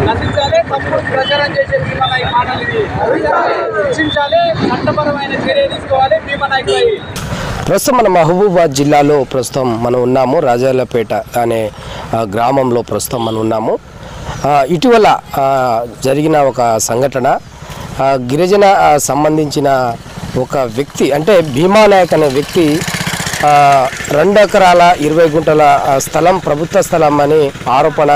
నశించాలి. తప్పుడు ప్రచారం చేసే భీమా నాయక్ మాటలు రక్షించాలి. చట్టపరమైన చర్య తీసుకోవాలి భీమా నాయకులై. ప్రస్తుతం మన మహబూబాబాద్ జిల్లాలో ప్రస్తుతం మనం ఉన్నాము. రాజాలపేట అనే గ్రామంలో ప్రస్తుతం మనం ఉన్నాము. ఇటీవల జరిగిన ఒక సంఘటన, గిరిజన సంబంధించిన ఒక వ్యక్తి అంటే భీమా నాయక్ అనే వ్యక్తి 2 ఎకరాల 20 గుంటల స్థలం ప్రభుత్వ స్థలం అని ఆరోపణ,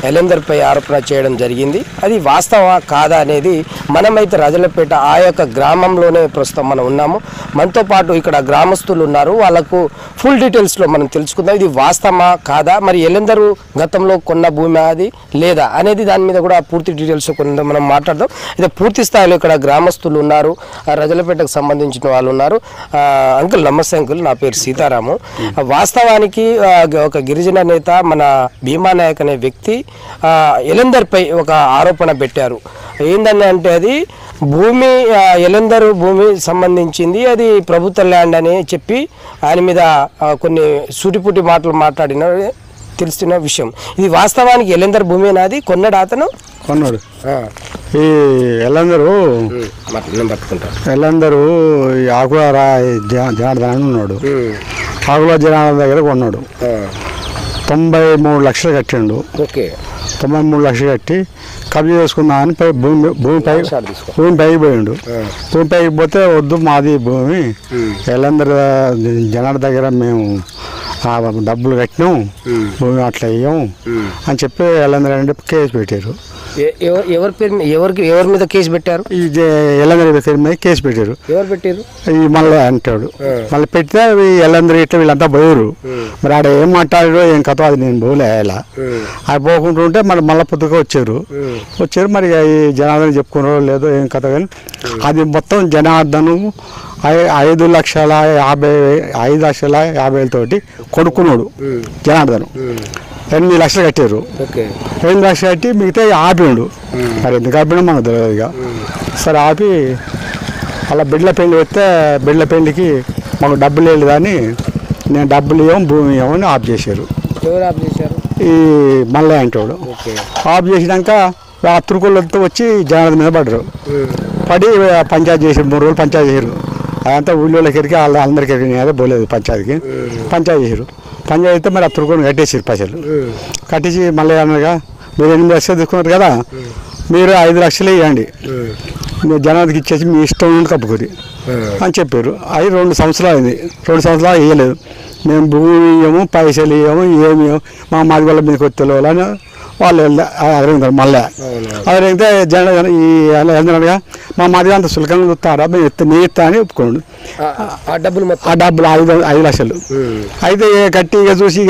ఎలందర్పై ఆరోపణ చేయడం జరిగింది. అది వాస్తవా కాదా అనేది మనమైతే రాజాలపేట ఆ యొక్క గ్రామంలోనే ప్రస్తుతం మనం ఉన్నాము. మనతో పాటు ఇక్కడ గ్రామస్తులు ఉన్నారు. వాళ్ళకు ఫుల్ డీటెయిల్స్లో మనం తెలుసుకుందాం. ఇది వాస్తవా కాదా, మరి ఎలందరూ గతంలో కొన్న భూమి అది లేదా అనేది దాని మీద కూడా పూర్తి డీటెయిల్స్ కొంత మనం మాట్లాడదాం. అయితే పూర్తి స్థాయిలో ఇక్కడ గ్రామస్తులు ఉన్నారు, రాజాలపేటకు సంబంధించిన వాళ్ళు ఉన్నారు. అంకుల్ నమస్తే అంకుల్, నా పేరు సీతారాము. వాస్తవానికి ఒక గిరిజన నేత మన భీమా నాయక్ అనే వ్యక్తి ఎలందర్పై ఒక ఆరోపణ పెట్టారు. ఏందని అంటే అది భూమి ఎలందరు భూమి సంబంధించింది, అది ప్రభుత్వ ల్యాండ్ అని చెప్పి ఆయన మీద కొన్ని సూటిపుటి మాటలు మాట్లాడిన తెలుస్తున్న విషయం. ఇది వాస్తవానికి ఎలందరు భూమి అనేది కొన్నాడు, అతను కొన్నాడు. ఈ ఎల్లందరూ ఆకుల జనార్దన్ ఉన్నాడు. ఆకుల జనార్దన్ దగ్గర కొన్నాడు. 93 లక్షలు కట్టిండు. 93 లక్షలు కట్టి కబ్జా చేసుకుందామని భూమి పైకి పోయిండు. భూమి పైకి పోతే వద్దు మాది భూమి, ఎల్లందరూ జనార్దన్ దగ్గర మేము డబ్బులు కట్టినాం, భూమి అట్లా ఇయ్యము అని చెప్పి ఎల్లందరూ అంటే కేసు పెట్టారు. ఎవరి మీద కేసు పెట్టారు? ఈ ఎల్లందరి పేరు మీద కేసు పెట్టారు. ఎవరు పెట్టారు? ఈ మళ్ళీ అంటాడు. మళ్ళీ పెడితే ఎల్లందరూ ఇట్లా వీళ్ళంతా పోయారు. మరి ఆడ ఏం మాట్లాడారో ఏం కథ అది నేను పోలే. ఇలా అది పోకుంటుంటే మళ్ళీ పొద్దుగా వచ్చారు. మరి ఈ జనార్దన్ చెప్పుకున్నారో లేదో ఏం కథ, కానీ అది మొత్తం జనార్దను 5,50,000 కొనుక్కున్నాడు. జనార్దను 8 లక్షలు కట్టారు. 8 లక్షలు కట్టి మిగతా ఆపిండు. మరి ఎందుకు ఆపినా మనకు తెలియదు. ఇక సరే ఆపి అలా బిడ్ల పెళ్లి వస్తే బిడ్ల పెళ్లికి మాకు డబ్బులు లేదు కానీ నేను డబ్బులు ఇవ్వము భూమి ఇవ్వమని ఆఫ్ చేశారు. ఎవరు ఆఫ్ చేశారు? ఈ మళ్ళీ అంటాడు. ఆఫ్ చేసినాక ఆ తురుకులతో వచ్చి జనార్దన్ మీద పడ్డారు. పడి పంచాయతీ చేసారు. 3 రోజులు పంచాయతీ చేశారు. అదంతా ఊళ్ళోకి ఎరిగి అందరికి ఎరిగినాయో పోలేదు. పంచాయతీకి పంచాయతీ చేశారు. పంచాయతీ అయితే మరి ఆ తురుకుని కట్టేసారు. పైసలు కట్టేసి మళ్ళీ అనగా మీరు 8 లక్షలు తీసుకున్నారు కదా, మీరు 5 లక్షలు ఇవ్వండి, మీరు జనానికి ఇచ్చేసి మీ ఇష్టం నుండి కప్పుకొని అని చెప్పారు. అది 2 సంవత్సరాలు అయింది. 2 సంవత్సరాలు ఇవ్వలేదు. మేము భూమి ఇవ్వము, పైసలు ఇవ్వము, ఏమి మా మాది వల్ల మీకు తెలియదు అని వాళ్ళు అడిగినారు. మళ్ళీ అడిగితే జన ఈ ఏంటనగా మా మాది అంత సులకంగా చూస్తారా, మేము నీ ఇస్తా అని ఒప్పుకోండి. ఆ డబ్బులు 5 లక్షలు అయితే కట్టి ఇక చూసి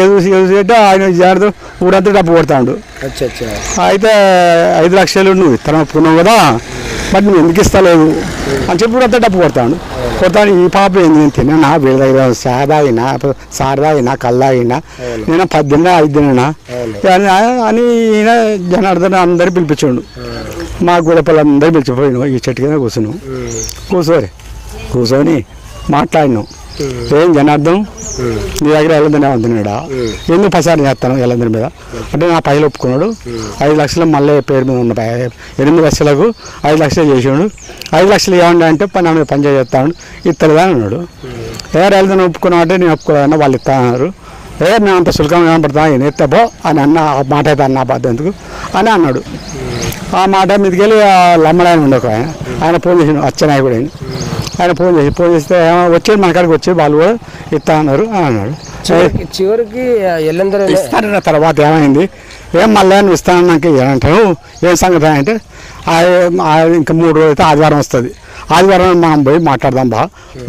అంటే ఆయన జనార్దన్ ఊరంతా డబ్బు కొడతాడు. అయితే 5 లక్షలు నువ్వు ఇస్తాను ఒప్పుకున్నావు కదా, బట్ నువ్వు ఎందుకు ఇస్తలేదు అని చెప్పి ఊరంతా డబ్బు కొడతాడు. ఈ పాప ఏంది, నేను తిన్నా వీళ్ళ దగ్గర సాదాగినా సారదాగినా కల్లాగినా నేను 10 తిన్నా 5 తిన్నా అని ఈయన జనార్దన్ అందరినీ పిలిపించాడు. మా గూడపల్లందరూ పిలిచిపోయినాం. ఈ చెట్టు కింద కూర్చొని మాట్లాడినాం. ఏం జనార్దన్ నీ దగ్గర ఎల్లందరినీ అంటున్నాడా, ఎందుకు ప్రచారం చేస్తాను ఎల్లందరి మీద అంటే నా పైలు ఒప్పుకున్నాడు. 5 లక్షలు మళ్ళీ పేరు మీద ఉన్న 8 లక్షలకు 5 లక్షలు చేసాడు. 5 లక్షలు ఏమన్నా అంటే నా మీద పని చేస్తాను ఇస్తలేదా అని అన్నాడు. ఎవరు ఎల్లందరినీ ఒప్పుకున్నావు అంటే నేను ఒప్పుకోవాలన్నా వాళ్ళు ఇస్తా అన్నారు. మేము అంత సులకంగా కనపడతాం నేను ఎత్తబో అని అన్న ఆ మాట అయితే అన్న బాధ ఎందుకు అని అన్నాడు. ఆ మాట మీదకి వెళ్ళి లమ్మడాయన ఉండకు ఆయన ఫోన్ చేసాడు. అచ్చెన్నాయకుడు ఆయన ఫోన్ చేస్తే వచ్చాడు మన కాడికి వచ్చి వాళ్ళు కూడా ఇస్తా అన్నారు అని అన్నాడు. చివరికి ఇస్తానన్న తర్వాత ఏమైంది, ఏం మళ్ళీ నువ్వు ఇస్తాను నాకు ఏమంటావు, ఏం సంగతి అంటే ఇంకా 3 రోజులు అయితే ఆదివారం వస్తుంది, ఆదివారం మనం పోయి మాట్లాడదాం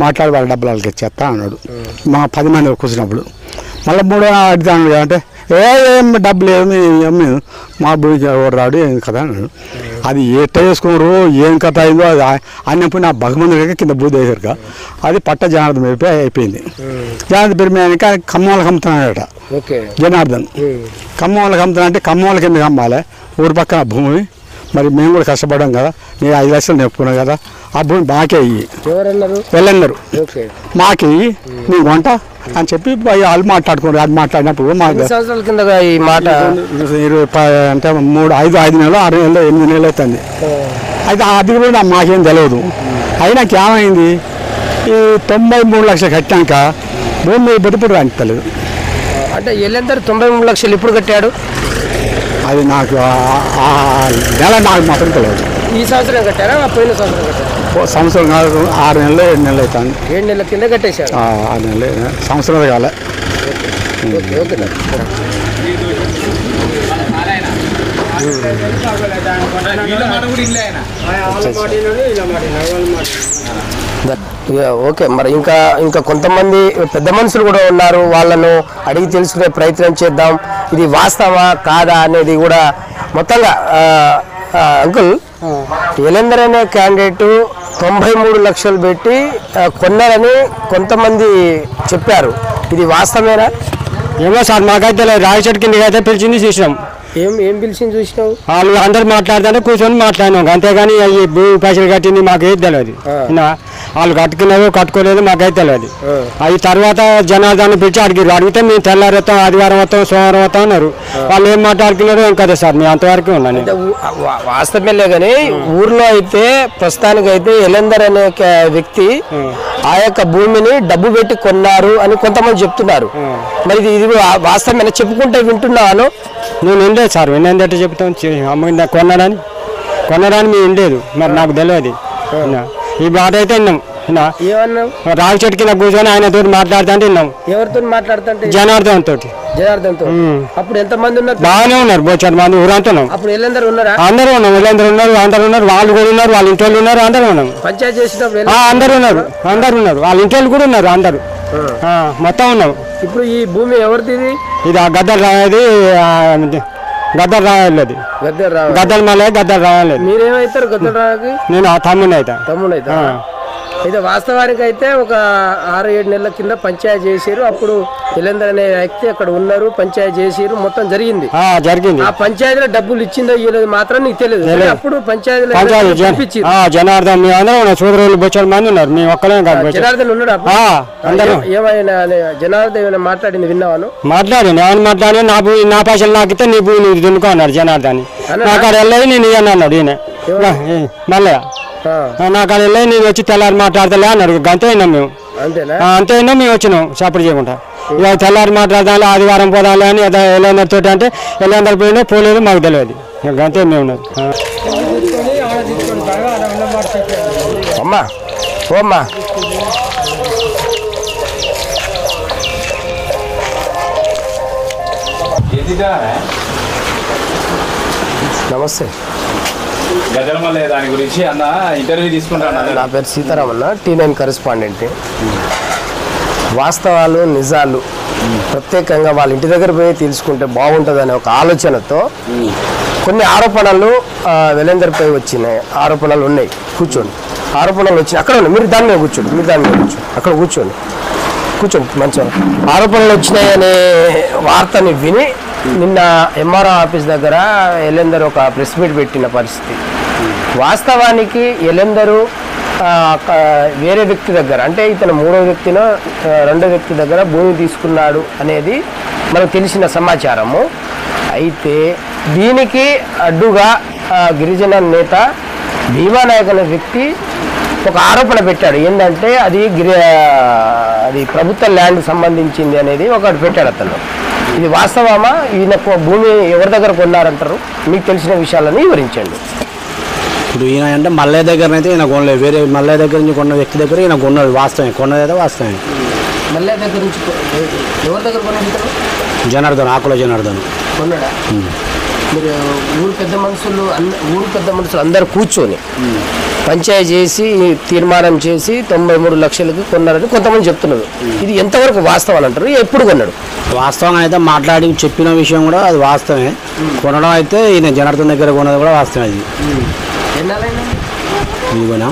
మాట్లాడి వాళ్ళ డబ్బులు వాళ్ళకి ఇచ్చేస్తా అన్నాడు. మా 10 మంది కూర్చున్నప్పుడు మళ్ళీ 3 అడుగుతాను అంటే ఏం డబ్బులు ఏమి మా భూమికి ఎవరు రాడు ఏం కదా అన్నాడు. అది ఎట్ట చేసుకున్నారు ఏం కథ అయిందో అది అన్నప్పుడు నా భగవంతుడికి కింద భూ దగ్గరగా అది పట్ట జనార్దన్ అయిపోయింది. జనార్దన్ పెరిపోయాక ఖమ్మంలోకి అమ్ముతున్నాడట జనార్దన్. ఖమ్మంలోకి అమ్ముతున్నా అంటే ఖమ్మంలోకి ఎందుకు అమ్మాలి, ఊరి పక్కన భూమి మరి మేము కూడా కష్టపడ్డాం కదా, నేను 5 లక్షలు నెప్పుకున్నాను కదా, ఆ భూమి మాకే ఇయ్యి ఎవరన్నారు? వెళ్ళన్నారు ఓకే. మాకే ఇయ్యి నీ వంట అని చెప్పి వాళ్ళు మాట్లాడుకున్నారు. అది మాట్లాడినప్పుడు మాకు ఎన్ని సంవత్సరాల కింద ఈ మాట? అంటే 5 నెలలు 6 నెలలు 8 నెలలు అవుతుంది. అయితే అది కూడా మాకేం తెలియదు. అయినాక ఏమైంది, ఈ 93 లక్షలు కట్టాక భూమి బతుపుడు రానిస్తలేదు. అంటే వీళ్ళందరూ 93 లక్షలు ఇప్పుడు కట్టాడు? అది నాకు ఆ నెల నాకు మాత్రం తెలియదు. ఈ సంవత్సరం కట్టారా పోయిన సంవత్సరం కట్టారా? సంవత్సరం కాదు, 6 నెలలు 7 నెలలు అవుతుంది. 7 నెలల కింద కట్టేశారు. 6 నెలలు సంవత్సరాలు కాలే. Okay okay. ఓకే. మరి ఇంకా కొంతమంది పెద్ద మనుషులు కూడా ఉన్నారు, వాళ్ళను అడిగి తెలుసుకునే ప్రయత్నం చేద్దాం. ఇది వాస్తవా కాదా అనేది కూడా మొత్తంగా. అంకుల్, ఎలేందర్ అనే క్యాండిడేట్ 93 లక్షలు పెట్టి కొన్నారని కొంతమంది చెప్పారు, ఇది వాస్తవేనా? ఏమో సార్, మాకైతే రాయి చెట్టు కిందకి అయితే పిలిచింది చూసినాం. ఏం పిలిచింది చూసినావు? వాళ్ళు అందరు మాట్లాడుతుంటే కూర్చొని మాట్లాడినాం, అంతేగాని అవి భూమి పైసలు కట్టింది మాకైతే తెలియదు. వాళ్ళు కట్టుకున్నారు కట్టుకోలేదు మాకైతే తెలియదు. అవి తర్వాత జనార్దన్ పిలిచి అడిగితే మేము తెల్లారి వస్తాం, ఆదివారం వస్తాం, సోమవారం వస్తాం అన్నారు. వాళ్ళు ఏం మాట్లాడుకున్నారో ఏం కదా సార్, మేము అంతవరకు ఉన్నాను. వాస్తవమే కానీ ఊర్లో అయితే ప్రస్తుతానికి అయితే ఎలేందర్ అనే వ్యక్తి ఆ యొక్క భూమిని డబ్బు పెట్టి కొన్నారు అని కొంతమంది చెప్తున్నారు. మరి ఇది వాస్తవమైన చెప్పుకుంటే వింటున్నాను. నేను వినలేదు సార్, వినంటే చెప్తాం. అమ్మ కొన్నాడని మేము వినలేదు, మరి నాకు తెలియదు. ఈ మాట అయితే విన్నాం. రావి చెట్టు కింద కూర్చొని ఆయనతో మాట్లాడుతుంటే విన్నాం. ఎవరితో మాట్లాడుతుంటే? జనార్దన్ తోటి. అప్పుడు ఎంత మంది ఉన్నారు? బాగానే ఉన్నారు, బోచారు మంది ఊరంతా ఉన్నాం. అప్పుడు ఎలేందర్ ఉన్నారా? అందరూ ఉన్నాం, ఎలేందర్ ఉన్నారు, అందరూ ఉన్నారు, వాళ్ళు కూడా ఉన్నారు, వాళ్ళ ఇంటి వాళ్ళు ఉన్నారు, అందరూ ఉన్నాం. పంచాయతీ చేసినప్పుడు అందరూ ఉన్నారు, వాళ్ళ ఇంటి వాళ్ళు కూడా ఉన్నారు, అందరూ మొత్తం ఉన్నాం. ఇప్పుడు ఈ భూమి ఎవరిది? ఇది ఆ గద్దలు రాయది, గద్దలు రాయాలి, గద్దలు మళ్ళీ గద్దలు రాయాలి. మీరేమవుతారు గద్దలు రాయకి? నేను తమ్ముడు అవుతా. అయితే వాస్తవానికి అయితే ఒక 6-7 నెలల కింద పంచాయతీ చేసారు. అప్పుడు ఎలేందర్ అనే వ్యక్తి అక్కడ ఉన్నారు, పంచాయతీ చేసారు, మొత్తం జరిగింది. ఆ పంచాయతీలో డబ్బులు ఇచ్చిందో ఇవ్వలేదు మాత్రం నీకు తెలియదు. అప్పుడు పంచాయతీలో జనార్దన్ సోదరులు బొచ్చారు మంది ఉన్నారు, మేము ఒక్కలే కాదు. జనార్దన్ ఉన్నాడు అందరూ. ఏమైనా జనార్దన్ ఏమైనా మాట్లాడింది విన్నావాను? మాట్లాడి నా పైసలు నాకితే నీ భూమి నువ్వు దున్నుకో అన్నాడు జనార్దన్. నాకు వెళ్ళలేదు నేను ఇవ్వను అన్నాడు ఈయన. మళ్ళీ నాకు వెళ్ళలేదు, నేను వచ్చి తెల్లారి మాట్లాడతలే అన్నాడు. అంతే విన్నాం మేము, అంతే విన్నాం. మేము వచ్చినాం సపోర్ట్ చేయకుండా. ఇక తెల్లారి మాట్లాడాలి, ఆదివారం పోదాలి అని ఎలేందర్ తోటి అంటే ఎలేందర్ పోయినా పోలేదు, మాకు తెలియదు. అంతే మేము ఉన్నది. అమ్మా ఓమ్మా, నమస్తే. గజలమల్లే దాని గురించి అన్న ఇంటర్వ్యూ తీసుకుంటాను. నా పేరు సీతారామన్న, T9 కరెస్పాండెంట్. వాస్తవాలు నిజాలు ప్రత్యేకంగా వాళ్ళ ఇంటి దగ్గర పోయి తెలుసుకుంటే బాగుంటుందనే ఒక ఆలోచనతో కొన్ని ఆరోపణలు ఎలేందర్పై వచ్చినాయి. ఆరోపణలు ఉన్నాయి, కూర్చోండి. ఆరోపణలు వచ్చినాయి, అక్కడ ఉన్నాయి, మీరు దాని మీద కూర్చోండి, అక్కడ కూర్చోండి మంచిగా. ఆరోపణలు వచ్చినాయనే వార్తని విని నిన్న MRO ఆఫీస్ దగ్గర ఎలేందర్ ఒక ప్రెస్ మీట్ పెట్టిన పరిస్థితి. వాస్తవానికి ఎలేందరు వేరే వ్యక్తి దగ్గర, అంటే ఇతను 3వ వ్యక్తినో 2వ వ్యక్తి దగ్గర భూమి తీసుకున్నాడు అనేది మనకు తెలిసిన సమాచారము. అయితే దీనికి అడ్డుగా గిరిజన నేత భీమానాయక్ అనే వ్యక్తి ఒక ఆరోపణ పెట్టాడు. ఏంటంటే అది ప్రభుత్వ ల్యాండ్ సంబంధించింది అనేది ఒకటి పెట్టాడు అతను. ఇది వాస్తవమా? ఈయన భూమి ఎవరి దగ్గర కొన్నారంటారు? మీకు తెలిసిన విషయాలని వివరించండి. ఇప్పుడు ఈయన అంటే మల్లయ్య దగ్గర అయితే ఈయన కొనలేదు, వేరే మల్లయ్య దగ్గర నుంచి కొన్న వ్యక్తి దగ్గర ఈయన కొన్నాడు. వాస్తవమే, కొన్నదైతే వాస్తవమే. మల్లయ్య దగ్గర నుంచి ఎవరి దగ్గర కొన్నాడు? జనార్దన్, ఆకుల జనార్దన్ కొన్నాడా? మీరు ఊరు పెద్ద మనుషులు అందరు కూర్చొని పంచాయతీ చేసి తీర్మానం చేసి 93 లక్షలకు కొన్నారని కొంతమంది చెప్తున్నారు. ఇది ఎంతవరకు వాస్తవం అని అంటారు? ఎప్పుడు కొన్నాడు? వాస్తవంగా అయితే మాట్లాడి చెప్పిన విషయం కూడా అది వాస్తవమే. కొనడం అయితే ఈయన జనార్దన్ దగ్గర కొన్నది కూడా వాస్తవం. అది ఇదిగోనా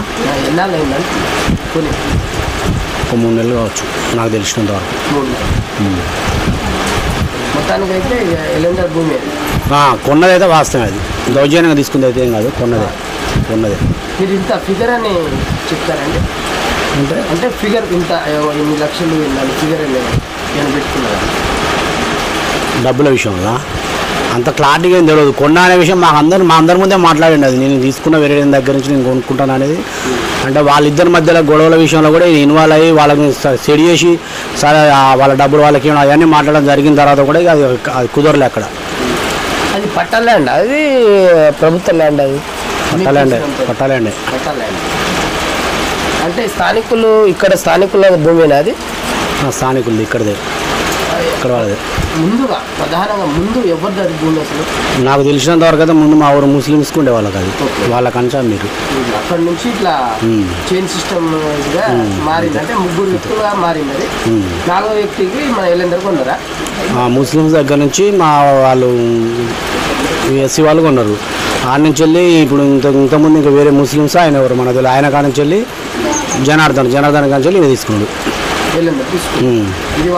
ఒక 3 నెలలు కావచ్చు నాకు తెలిసినంత వరకు. మొత్తానికి అయితే ఎలేందర్ భూమి కొన్నదైతే వాస్తవం, అది దౌర్జన్యంగా తీసుకుంది అయితే ఏం కాదు, కొన్నదే. మీరు ఇంత ఫిగర్ అని చెప్తారండి, అంటే ఫిగర్ ఇంత ఎన్ని లక్షలు ఫిగర్ అని పెట్టుకున్నారు డబ్బుల విషయంలో అంత క్లారిటీగా ఏం తెలియదు. కొన్న అనే విషయం మా అందరి ముందే మాట్లాడండి. అది నేను తీసుకున్న వేరే దగ్గర నుంచి నేను కొనుక్కుంటాను అనేది, అంటే వాళ్ళిద్దరి మధ్యలో గొడవల విషయంలో కూడా ఇన్వాల్వ్ అయ్యి వాళ్ళని సెడి చేసి సరే వాళ్ళ డబ్బులు వాళ్ళకి అవన్నీ మాట్లాడడం జరిగిన తర్వాత కూడా అది కుదరలే అక్కడ. అది పట్టా ల్యాండ్, అది ప్రభుత్వ ల్యాండ్, అది పట్టా ల్యాండ్. అంటే స్థానికుల భూమేనా అది? స్థానికులు ఇక్కడ వాళ్ళది. ముందుగా ప్రధానంగా ఎవరి దగ్గర భూమి అసలు? నాకు తెలిసినంత వరకు అయితే ముందు మా ఊరు ముస్లిమ్స్కి ఉండే వాళ్ళకి, అది వాళ్ళకంచా మీరు అక్కడ నుంచి ఇట్లా చైన్ సిస్టమ్ మారింది, అంటే 3 వ్యక్తులుగా మారింది. అది 4వ వ్యక్తికి మన ఎల్లందరూ కొన్నారా? ముస్లిమ్స్ దగ్గర నుంచి మా వాళ్ళు ఎస్సీ వాళ్ళు కొన్నారు. ఆయన నుంచి వెళ్ళి ఇప్పుడు ఇంతకుముందు ఇంకా వేరే ముస్లిమ్స్ ఆయన ఎవరు మన తెలియదు, ఆయన కాడ నుంచి వెళ్ళి జనార్దన్ కాడ నుంచి వెళ్ళి తీసుకున్నాడు. ఇది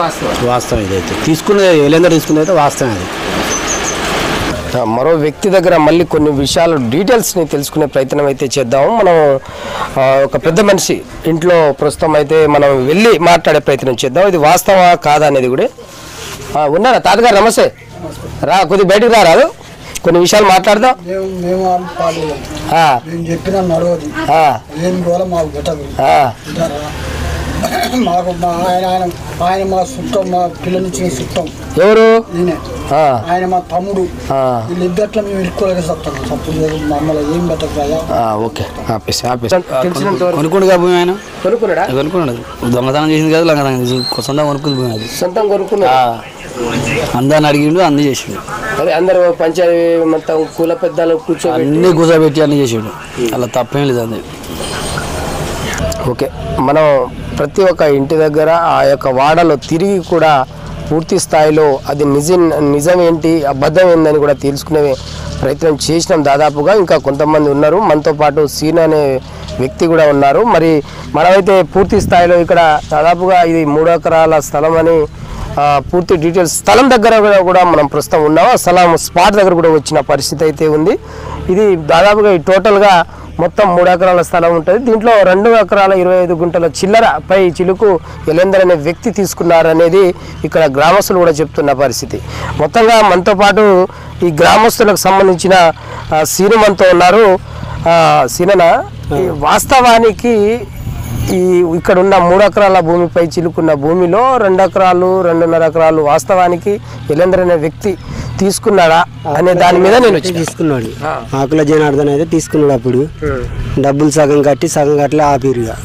వాస్తవం, ఇదైతే తీసుకునేది ఎల్లందరూ తీసుకునేది అయితే వాస్తవం. అది మరో వ్యక్తి దగ్గర మళ్ళీ కొన్ని విషయాలు డీటెయిల్స్ని తెలుసుకునే ప్రయత్నం అయితే చేద్దాము. మనం ఒక పెద్ద మనిషి ఇంట్లో ప్రస్తుతం అయితే మనం వెళ్ళి మాట్లాడే ప్రయత్నం చేద్దాం. ఇది వాస్తవా కాదా అనేది కూడా. ఉన్నారా తాతగారు? నమస్తే. కొద్దిగా బయటకు రారాదు, కొన్ని విషయాలు మాట్లాడదాం. మాకు ఆయన మా చుట్టం, మా పిల్లల నుంచి చుట్టం. ఎవరు? ఆయన మా తమ్ముడు. వీళ్ళిద్దట్లో మేము ఇరుక్కోలేక చెప్తాం. తప్పుడు మమ్మల్ని ఏం పెట్టదు. ఓకే, కొనుక్కుండుగా భూమి ఆయన కొనుక్కున్నాడు. దొంగతనం చేసింది కదా, లంగతనం చేసి సొంతంగా కొనుక్కుని భూమి, అది సొంతం కొనుక్కున్నా. అందరిని అడిగిండు, అన్ని చేసిండు. అదే అందరు పంచాయతీ మొత్తం కుల పెద్దలు అన్ని కూర్చోబెట్టి అన్ని చేసాడు, అలా తప్పేం లేదు. అంది ఓకే. మనం ప్రతి ఒక్క ఇంటి దగ్గర ఆ యొక్క వాడలో తిరిగి కూడా పూర్తి స్థాయిలో అది నిజం ఏంటి అబద్ధం ఏందని కూడా తెలుసుకునే ప్రయత్నం చేసినాం దాదాపుగా. ఇంకా కొంతమంది ఉన్నారు మనతో పాటు, సీన్ అనే వ్యక్తి కూడా ఉన్నారు. మరి మనమైతే పూర్తి స్థాయిలో ఇక్కడ దాదాపుగా ఇది 3 ఎకరాల స్థలం అని పూర్తి డీటెయిల్స్ స్థలం దగ్గర కూడా మనం ప్రస్తుతం ఉన్నాము. స్థలం స్పాట్ దగ్గర కూడా వచ్చిన పరిస్థితి అయితే ఉంది. ఇది దాదాపుగా టోటల్గా మొత్తం 3 ఎకరాల స్థలం ఉంటుంది. దీంట్లో 2 ఎకరాల 25 గుంటల చిల్లర పై చిలుకు ఎలేందర్ అనే వ్యక్తి తీసుకున్నారనేది ఇక్కడ గ్రామస్తులు కూడా చెప్తున్న పరిస్థితి. మొత్తంగా మనతో పాటు ఈ గ్రామస్తులకు సంబంధించిన సీను మనతో ఉన్నారు. సీనన, వాస్తవానికి ఇక్కడ ఉన్న 3 ఎకరాల భూమిపై చిలుకున్న భూమిలో 2 ఎకరాలు 2.5 ఎకరాలు వాస్తవానికి ఎలేందర్ అనే వ్యక్తి తీసుకున్నాడా అనే దాని మీద నేను తీసుకున్నాడు. ఆకుల జనార్దన్ అయితే తీసుకున్నాడు. అప్పుడు డబ్బులు సగం కట్టలే ఆపిరుగా.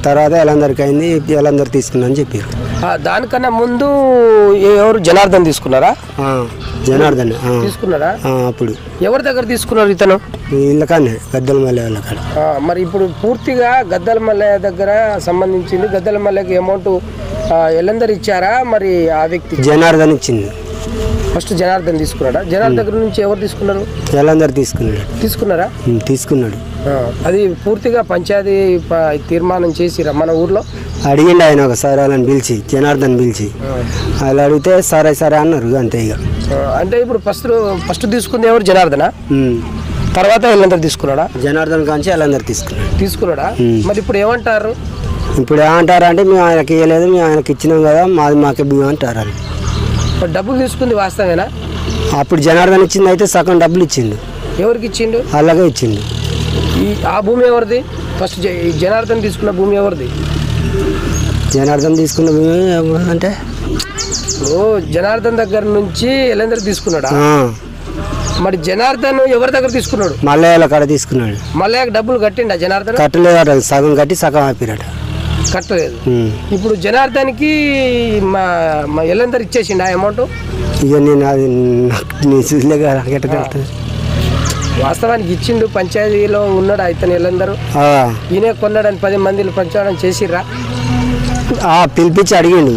తర్వాత ఎలందరికి అయింది, ఎలందరు తీసుకున్నా అని చెప్పారు. దానికన్నా ముందు ఎవరు జనార్దన్ తీసుకున్నారా? జనార్దన్ తీసుకున్నారా? అప్పుడు ఎవరి దగ్గర తీసుకున్నారు ఇతను? ఇళ్ళకానే గద్దల మల్లె వాళ్ళ కాడ. మరి ఇప్పుడు పూర్తిగా గద్దల మల్లె దగ్గర సంబంధించింది. గద్దల మల్లెకి అమౌంట్ ఎలందరు ఇచ్చారా? మరి ఆ వ్యక్తి జనార్దన్ ఇచ్చింది. ఫస్ట్ జనార్దన్ తీసుకున్నాడా? జనార్దన్ దగ్గర నుంచి ఎవరు తీసుకున్నారు? ఎలందరు తీసుకున్నారా? తీసుకున్నాడు. అది పూర్తిగా పంచాయతీ తీర్మానం చేసిరా మన ఊర్లో? అడిగిండు ఆయన ఒకసారి వాళ్ళని పిలిచి, జనార్దన్ పిలిచి. అలా అడిగితే సరే అన్నారు, అంతే. ఇక అంటే ఇప్పుడు ఫస్ట్ తీసుకుంది ఎవరు? జనార్దనా? తర్వాత ఎలందరు తీసుకున్నాడా? జనార్దన్ కాంచి ఎలందరు తీసుకున్నాడా? మరి ఇప్పుడు ఏమంటారు? ఇప్పుడు ఏమంటారు అంటే మేము ఆయనకి ఇవ్వలేదు, మేము ఆయనకి ఇచ్చినాం కదా, మాకే బియ్యం అంటారు. అని డబ్బులు తీసుకుంది వాస్తవేనా? అప్పుడు జనార్దన్ ఇచ్చింది అయితే సగం డబ్బులు ఇచ్చిండు. ఎవరికి ఇచ్చిండు? అలాగే ఇచ్చిండు. ఆ భూమి ఎవరిది? ఫస్ట్ జనార్దన్ తీసుకున్న భూమి ఎవరిది? జనార్దన్ తీసుకున్న భూమి అంటే జనార్దన్ దగ్గర నుంచి ఎలందరు తీసుకున్నాడా? మరి జనార్దన్ ఎవరి దగ్గర తీసుకున్నాడు? మల్లయ్య కాడ తీసుకున్నాడు. మల్లయ్యకి డబ్బులు కట్టిండా జనార్దన్? కట్టలేదు, సగం కట్టి సగం ఆపిరట. కట్టలేదు. ఇప్పుడు జనార్దన్కి మా ఎల్లందరు ఇచ్చేసిండు ఆ అమౌంట్. ఇక నేను అది చూసలేక వాస్తవానికి ఇచ్చిండు. పంచాయతీలో ఉన్నాడు ఇతను ఎల్లందరూ. ఈయన కొన్నాడని 10 మందిని పంచడం చేసిర్రా? పిలిపించి అడిగిండు.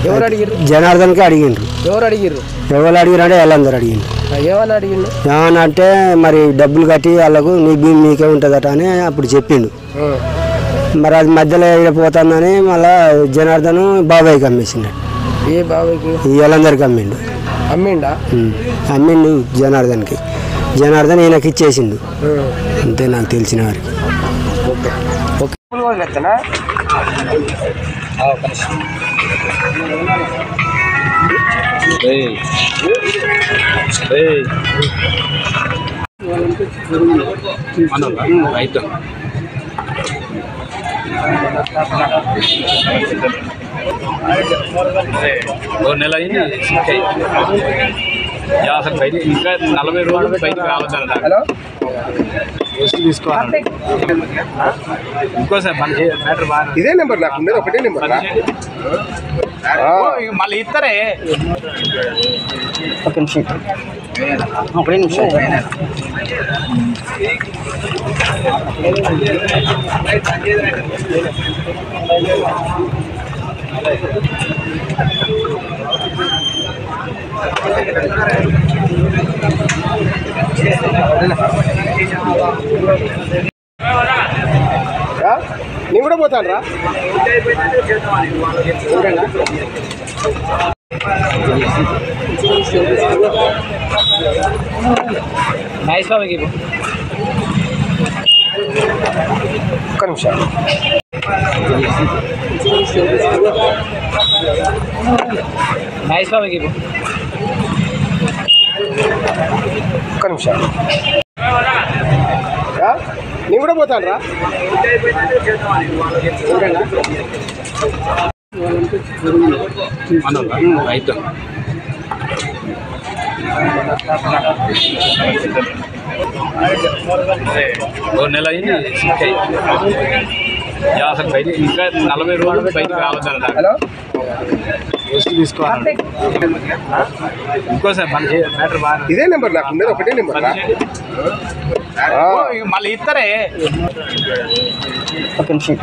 ఎవరు అడిగిర్రు? జనార్దన్కి అడిగిండ్రు. ఎవరు అడిగిర్రు అంటే ఎల్లందరూ అడిగిండు. ఏమని అడిగిండు? ఏమన్నా అంటే మరి డబ్బులు కట్టి వాళ్ళకు నీ భూమి నీకే ఉంటుందట అని అప్పుడు చెప్పిండు. మరి అది మధ్యలో వెళ్ళిపోతుందని మళ్ళా జనార్దన్ బాబాయ్కి అమ్మేసిండు. ఏ బాబాయ్కి? ఎల్లందరికి అమ్మిండు. అమ్మిండా? అమ్మిండు జనార్దన్కి. జనార్దన్ ఈయనకి ఇచ్చేసిండు అంతే నాకు తెలిసిన వారికి. రైతు నెల అయింది అసలు బయట ఇంకా 40 రోజులు బయటకు రావద్దన్న తీసుకోవాలి. ఇంకోసారి మన మ్యాటర్ బాగా ఇదే నెంబర్ నాకు ఉండేది ఒకటే నెంబర్ మళ్ళీ ఇస్తారే. ఒక నిమిషం నేను కూడా పోతాను రా. మహేష్ బాబుకి ఒక్క నిమిషం. మహేష్ బాబుకి ఒక్క నిమిషం. నేను కూడా పోతాను రా. రైతు నెల అయింది అసలు బయట ఇంకా 40 రోజులు బయటకు రావద్దన్న తీసుకోవాలి. ఇంకోసారి మన మ్యాటర్ బాగా ఇదే నెంబర్ నాకు ఉండేది ఒకటే నెంబర్ మళ్ళీ ఇస్తారే. ఒక నిమిషం